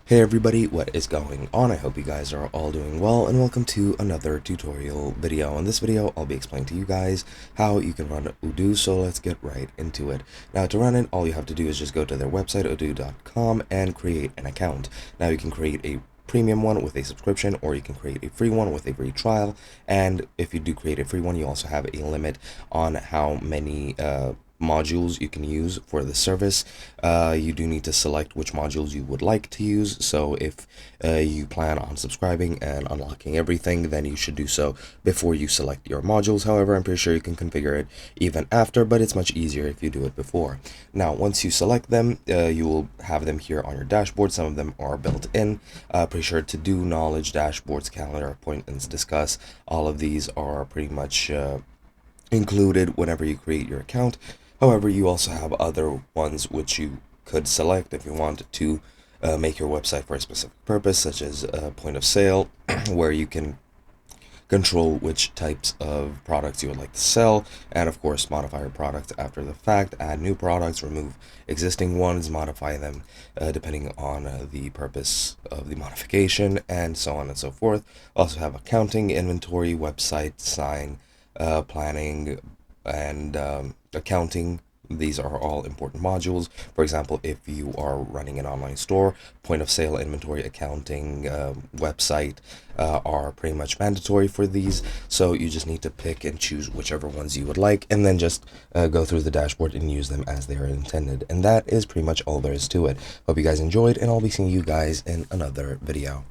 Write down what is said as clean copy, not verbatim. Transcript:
Hey everybody, what is going on? I hope you guys are all doing well, and welcome to another tutorial video. In this video, I'll be explaining to you guys how you can run Odoo, so let's get right into it. Now, to run it, all you have to do is just go to their website, odoo.com, and create an account. Now, you can create a premium one with a subscription, or you can create a free one with a free trial. And if you do create a free one, you also have a limit on how many modules you can use for the service. You do need to select which modules you would like to use. So if you plan on subscribing and unlocking everything, then you should do so before you select your modules. However, I'm pretty sure you can configure it even after, but it's much easier if you do it before. Now, once you select them, you will have them here on your dashboard. Some of them are built in. Pretty sure to do knowledge, dashboards, calendar, appointments, discuss. All of these are pretty much included whenever you create your account. However, you also have other ones which you could select if you want to make your website for a specific purpose, such as a point of sale, where you can control which types of products you would like to sell, and of course modify your products after the fact, add new products, remove existing ones, modify them depending on the purpose of the modification, and so on and so forth. Also have accounting, inventory, website, sign, planning, and accounting. These are all important modules. For example, if you are running an online store, point of sale, inventory, accounting, website are pretty much mandatory for these. So you just need to pick and choose whichever ones you would like, and then just go through the dashboard and use them as they are intended. And that is pretty much all there is to it. Hope you guys enjoyed, and I'll be seeing you guys in another video.